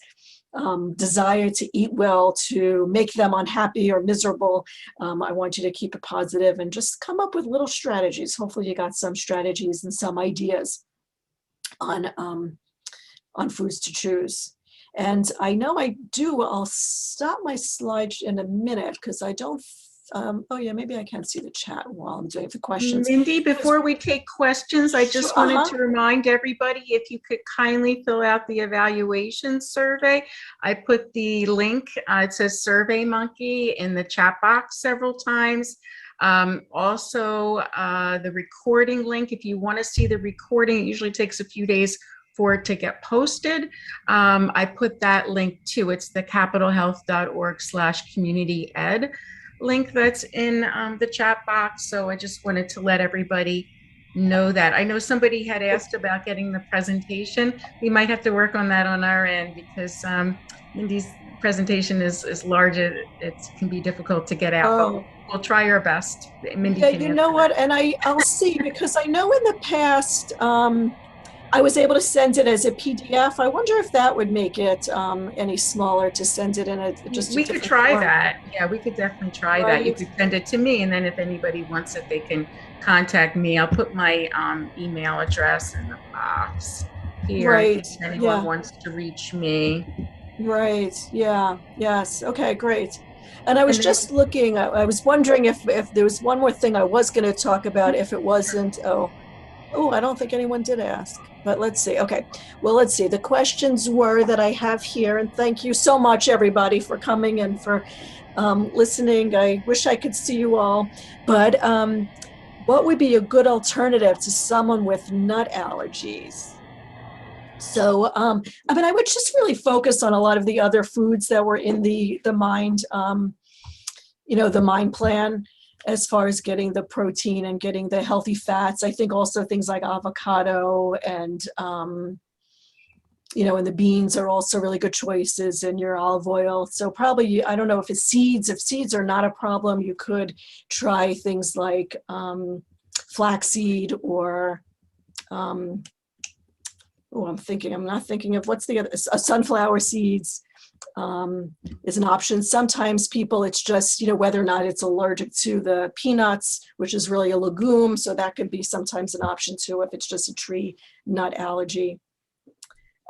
desire to eat well to make them unhappy or miserable. I want you to keep it positive and just come up with little strategies. Hopefully you got some strategies and some ideas on foods to choose. And I know I do, I'll stop my slide in a minute because I don't, oh yeah, maybe I can see the chat while I'm doing the questions. Mindy, before we take questions, I just wanted to remind everybody, if you could kindly fill out the evaluation survey. I put the link, it says Survey Monkey, in the chat box several times. Also, the recording link, if you want to see the recording, it usually takes a few days for it to get posted. I put that link too. It's the capitalhealth.org/community-ed link that's in the chat box. So I just wanted to let everybody know that. I know somebody had asked about getting the presentation. We might have to work on that on our end because Mindy's presentation is large. It can be difficult to get out, but we'll try our best. Mindy yeah, can you know what? And I'll see, because I know in the past, I was able to send it as a PDF. I wonder if that would make it any smaller to send it in we could try that. Yeah, we could definitely try that. You could send it to me, and then if anybody wants it, they can contact me. I'll put my email address in the box here in case anyone wants to reach me. Right. Yeah. Yes. Okay, great. And I was just looking, I was wondering if there was one more thing I was going to talk about, if it wasn't, I don't think anyone did ask, but let's see. Okay. Well, let's see. The questions were that I have here, and thank you so much, everybody, for coming and for listening. I wish I could see you all, but what would be a good alternative to someone with nut allergies? So, I mean, I would just really focus on a lot of the other foods that were in the mind, the mind plan, as far as getting the protein and getting the healthy fats. I think also things like avocado and, and the beans are also really good choices, and your olive oil. So probably, I don't know if seeds are not a problem, you could try things like flaxseed or, I'm not thinking of what's the other, sunflower seeds is an option. Sometimes people, it's just, whether or not it's allergic to the peanuts, which is really a legume. So that could be sometimes an option too, if it's just a tree nut allergy.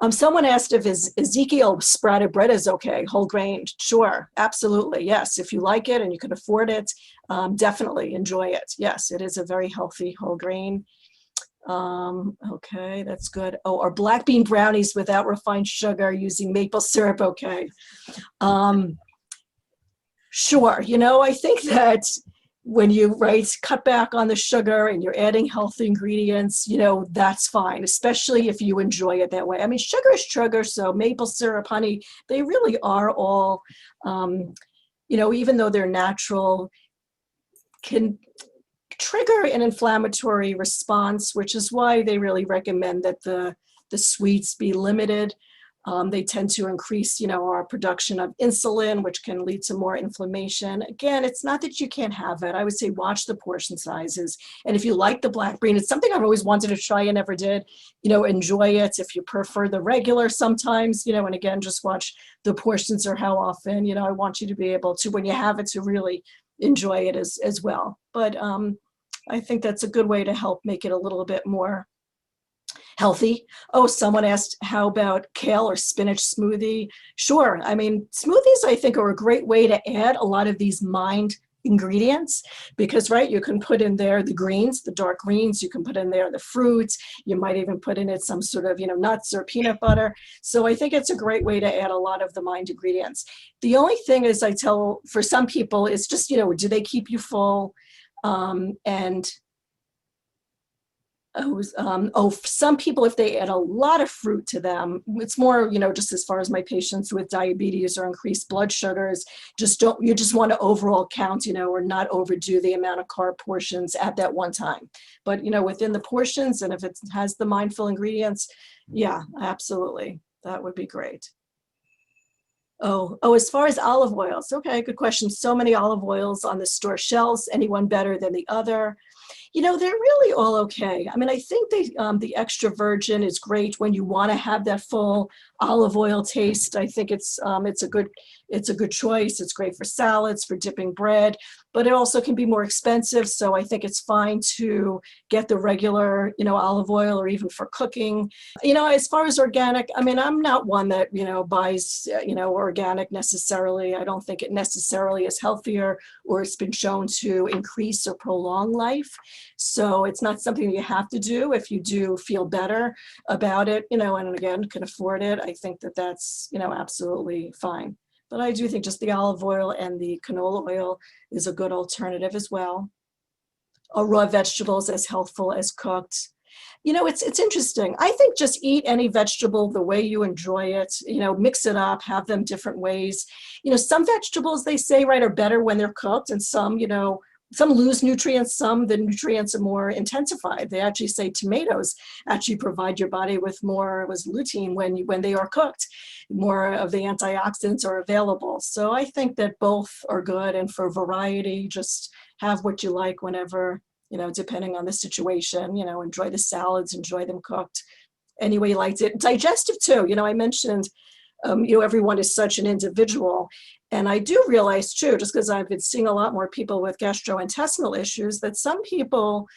Someone asked if Ezekiel sprouted bread is okay, whole grain. Sure, absolutely, yes. If you like it and you can afford it, definitely enjoy it. Yes, it is a very healthy whole grain. Okay, that's good. Oh, or black bean brownies without refined sugar using maple syrup. Okay. Sure. I think that when you cut back on the sugar and you're adding healthy ingredients, that's fine, especially if you enjoy it that way. I mean, sugar is sugar. So maple syrup, honey, they really are all, even though they're natural, can trigger an inflammatory response, which is why they really recommend that the sweets be limited. They tend to increase, our production of insulin, which can lead to more inflammation. Again, it's not that you can't have it. I would say watch the portion sizes. And if you like the black bean, it's something I've always wanted to try and never did, enjoy it. If you prefer the regular sometimes, and again, just watch the portions or how often, I want you to be able to, when you have it, to really enjoy it as well. But I think that's a good way to help make it a little bit more healthy. Oh, someone asked, how about kale or spinach smoothie? Sure. I mean, smoothies, I think, are a great way to add a lot of these mind ingredients, because you can put in there the greens, the dark greens, you can put in there the fruits, you might even put in it some sort of nuts or peanut butter. So I think it's a great way to add a lot of the mind ingredients. The only thing is, I tell for some people, is just do they keep you full? And some people, if they add a lot of fruit to them, it's more, just as far as my patients with diabetes or increased blood sugars, you just want to overall count, or not overdo the amount of carb portions at that one time. But, within the portions, and if it has the mindful ingredients, yeah, absolutely. That would be great. Oh, as far as olive oils, okay, good question. So many olive oils on the store shelves, any one better than the other. They're really all okay. I mean, I think the extra virgin is great when you want to have that full olive oil taste. I think it's a good choice. It's great for salads, for dipping bread, but it also can be more expensive. So I think it's fine to get the regular, olive oil, or even for cooking. As far as organic, I mean, I'm not one that, buys, organic necessarily. I don't think it necessarily is healthier, or it's been shown to increase or prolong life. So it's not something that you have to do. If you do feel better about it, and again, can afford it, I think that that's, absolutely fine. But I do think just the olive oil and the canola oil is a good alternative as well. Raw vegetables as healthful as cooked. It's interesting. I think just eat any vegetable the way you enjoy it, mix it up, have them different ways. Some vegetables, they say, right, are better when they're cooked, and some lose nutrients, the nutrients are more intensified. They actually say tomatoes actually provide your body with more lutein when they are cooked. More of the antioxidants are available. So I think that both are good, and for variety, just have what you like whenever, depending on the situation, enjoy the salads, enjoy them cooked any way you liked it. Digestive too, I mentioned, everyone is such an individual. And I do realize too, just because I've been seeing a lot more people with gastrointestinal issues, that some people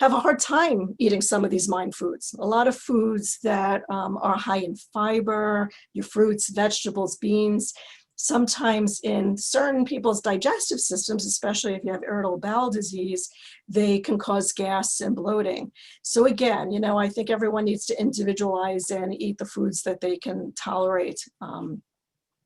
have a hard time eating some of these mind foods. A lot of foods that are high in fiber, your fruits, vegetables, beans. Sometimes in certain people's digestive systems, especially if you have irritable bowel disease, they can cause gas and bloating. So again, I think everyone needs to individualize and eat the foods that they can tolerate.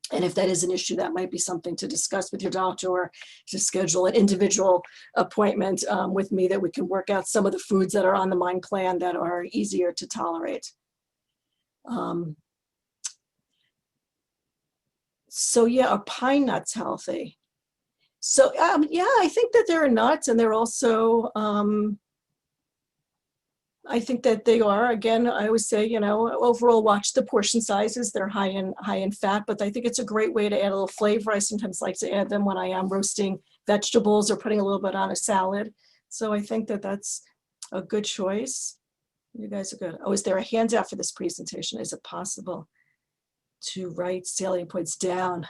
And if that is an issue, that might be something to discuss with your doctor, or to schedule an individual appointment with me, that we can work out some of the foods that are on the Mind Plan that are easier to tolerate. So yeah, are pine nuts healthy? So yeah, I think that they're nuts, and they're also, I think that they are. Again, I always say, overall, watch the portion sizes. They're high in fat, but I think it's a great way to add a little flavor. I sometimes like to add them when I am roasting vegetables or putting a little bit on a salad. So I think that that's a good choice. You guys are good. Oh, is there a handout for this presentation? Is it possible to write salient points down?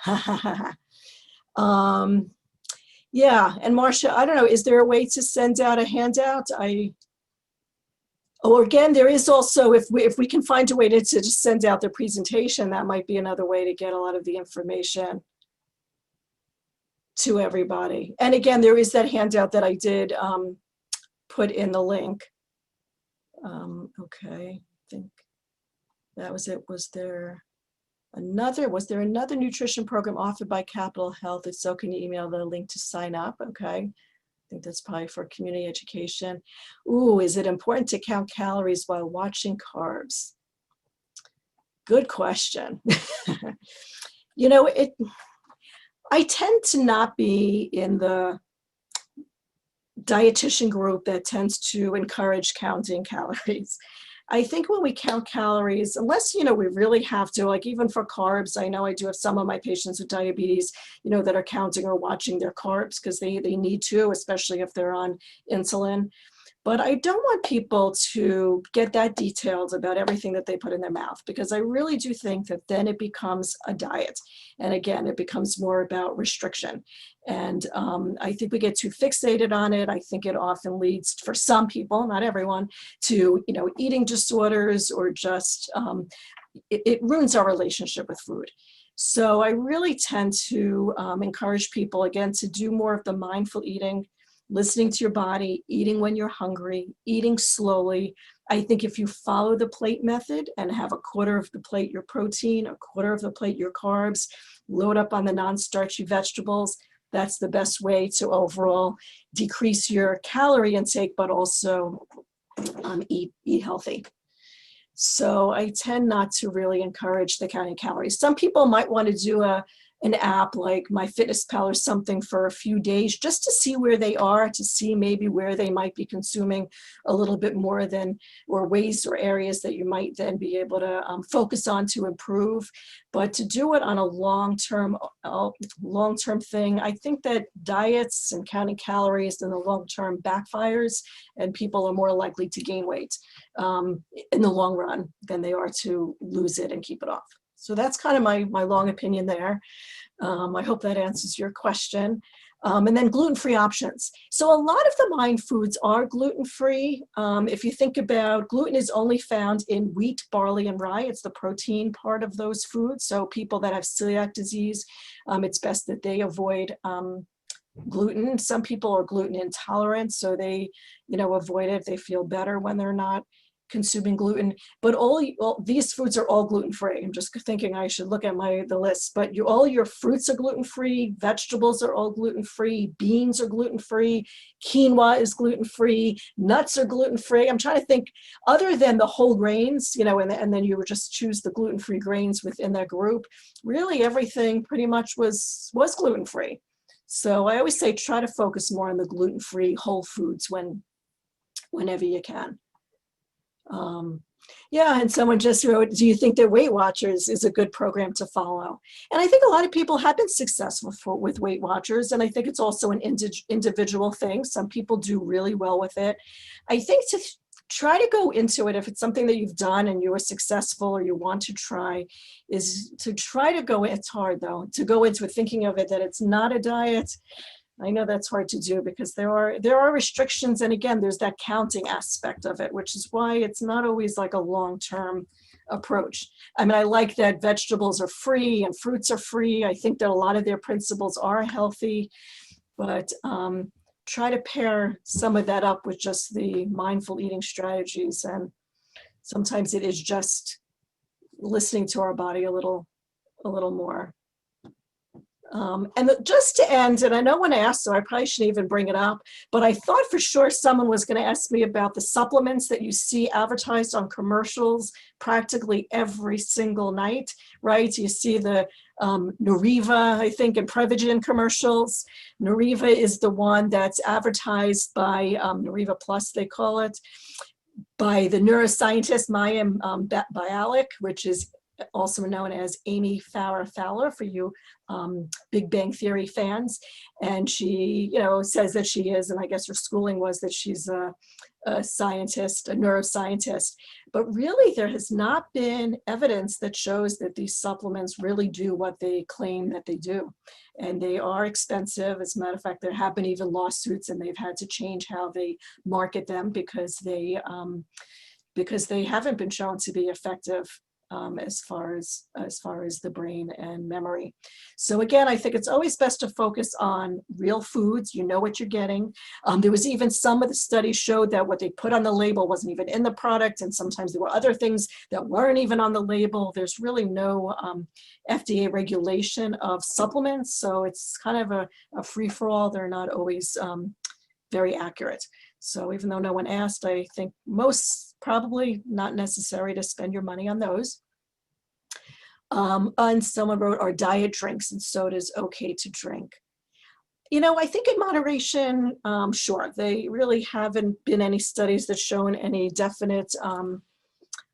Yeah, and Marcia, I don't know, is there a way to send out a handout? Or again, there is also, if we can find a way to just send out the presentation, that might be another way to get a lot of the information to everybody. And again, there is that handout that I did put in the link. Okay, I think that was it. Was there another nutrition program offered by Capital Health? If so, can you email the link to sign up? Okay. I think that's probably for community education. Ooh, is it important to count calories while watching carbs? Good question. I tend to not be in the dietitian group that tends to encourage counting calories. I think when we count calories, unless, we really have to, like even for carbs, I know I do have some of my patients with diabetes, that are counting or watching their carbs because they need to, especially if they're on insulin. But I don't want people to get that detailed about everything that they put in their mouth, because I really do think that then it becomes a diet. And again, it becomes more about restriction. And I think we get too fixated on it. I think it often leads, for some people, not everyone, to eating disorders, or just, it ruins our relationship with food. So I really tend to encourage people, again, to do more of the mindful eating, listening to your body, eating when you're hungry, eating slowly. I think if you follow the plate method and have a quarter of the plate your protein, a quarter of the plate your carbs, load up on the non-starchy vegetables, that's the best way to overall decrease your calorie intake, but also eat healthy. So I tend not to really encourage the counting calories. Some people might want to do a an app like MyFitnessPal or something for a few days, just to see where they are, to see maybe where they might be consuming a little bit more than, or ways or areas that you might then be able to focus on to improve. But to do it on a long-term thing, I think that diets and counting calories in the long term backfires, and people are more likely to gain weight in the long run than they are to lose it and keep it off. So that's kind of my long opinion there. I hope that answers your question. And then gluten-free options. So a lot of the Mind foods are gluten-free. If you think about, gluten is only found in wheat, barley, and rye. It's the protein part of those foods. So people that have celiac disease, it's best that they avoid gluten. Some people are gluten intolerant, so they, avoid it. They feel better when they're not consuming gluten. But all these foods are all gluten-free. I'm just thinking I should look at the list. But all your fruits are gluten-free. Vegetables are all gluten-free. Beans are gluten-free. Quinoa is gluten-free. Nuts are gluten-free. I'm trying to think, other than the whole grains, and then you would just choose the gluten-free grains within that group. Really, everything pretty much was gluten-free. So I always say try to focus more on the gluten-free whole foods whenever you can. Yeah, and someone just wrote, do you think that Weight Watchers is a good program to follow? And I think a lot of people have been successful with Weight Watchers, and I think it's also an individual thing. Some people do really well with it. I think to try to go into it, if it's something that you've done and you were successful or you want to try, is to try to go, it's hard though, to go into it thinking of it that it's not a diet. I know that's hard to do because there are restrictions, and again, there's that counting aspect of it, which is why it's not always like a long-term approach. I mean, I like that vegetables are free and fruits are free. I think that a lot of their principles are healthy, but try to pair some of that up with just the mindful eating strategies. And sometimes it is just listening to our body a little more. And just to end, and I know when asked, so I probably shouldn't even bring it up, but I thought for sure someone was going to ask me about the supplements that you see advertised on commercials practically every single night, right? You see the Noriva, I think, and Prevagen commercials. Noriva is the one that's advertised by Noriva Plus, they call it, by the neuroscientist Mayim Bialik, which is also known as Amy Fowler for you Big Bang Theory fans. And she, says that she is, and I guess her schooling was that she's a scientist, a neuroscientist. But really, there has not been evidence that shows that these supplements really do what they claim that they do. And they are expensive. As a matter of fact, there have been even lawsuits, and they've had to change how they market them because they haven't been shown to be effective as far as the brain and memory. So again, I think it's always best to focus on real foods. You know what you're getting. There was even some of the studies showed that what they put on the label wasn't even in the product, and sometimes there were other things that weren't even on the label. There's really no FDA regulation of supplements, so it's kind of a free-for-all. They're not always very accurate. So even though no one asked, I think most probably not necessary to spend your money on those. And someone wrote, are diet drinks and sodas okay to drink? I think in moderation, sure. They really haven't been any studies that shown any definite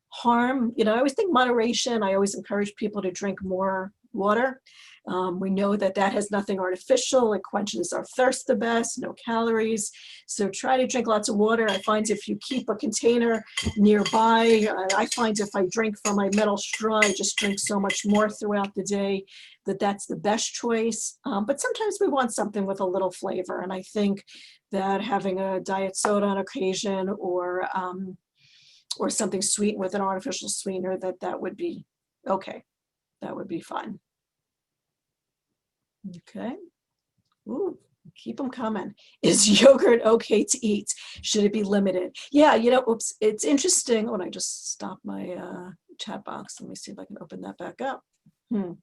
harm. I always think moderation. I always encourage people to drink more water. We know that has nothing artificial. It quenches our thirst the best, no calories. So try to drink lots of water. I find if you keep a container nearby, I find if I drink from my metal straw, I just drink so much more throughout the day that's the best choice. But sometimes we want something with a little flavor. And I think that having a diet soda on occasion or something sweet with an artificial sweetener, that would be okay. That would be fine. Okay. Ooh, keep them coming. Is yogurt okay to eat? Should it be limited? Yeah, oops, it's interesting. Oh, and I just stopped my chat box. Let me see if I can open that back up. Let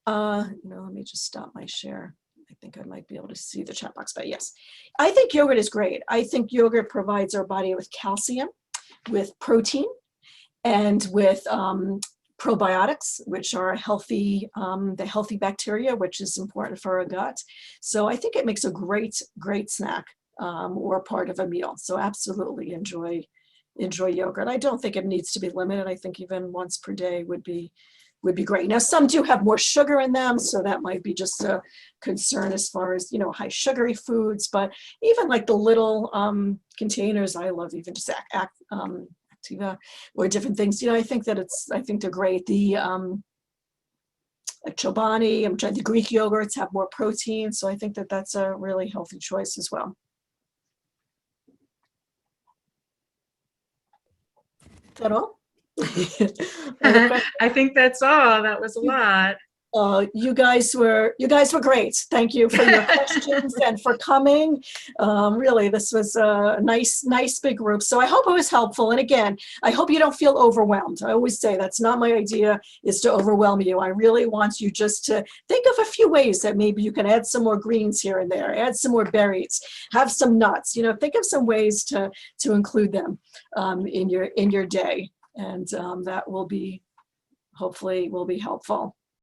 me just stop my share. I think I might be able to see the chat box, but yes. I think yogurt is great. I think yogurt provides our body with calcium, with protein, and with probiotics, which are healthy, the healthy bacteria, which is important for our gut. So I think it makes a great, great snack or part of a meal. So absolutely enjoy yogurt. I don't think it needs to be limited. I think even once per day would be great. Now, some do have more sugar in them, so that might be just a concern as far as, high sugary foods, but even like the little containers, I love even just Activa or different things. I think they're great. The like Chobani, the Greek yogurts have more protein, so I think that's a really healthy choice as well. Is that all? I think that's all. That was a lot. You guys were great. Thank you for your questions and for coming. Really, this was a nice big group. So I hope it was helpful. And again, I hope you don't feel overwhelmed. I always say that's not my idea, is to overwhelm you. I really want you just to think of a few ways that maybe you can add some more greens here and there, add some more berries, have some nuts. Think of some ways to include them in your day, and that will be hopefully helpful.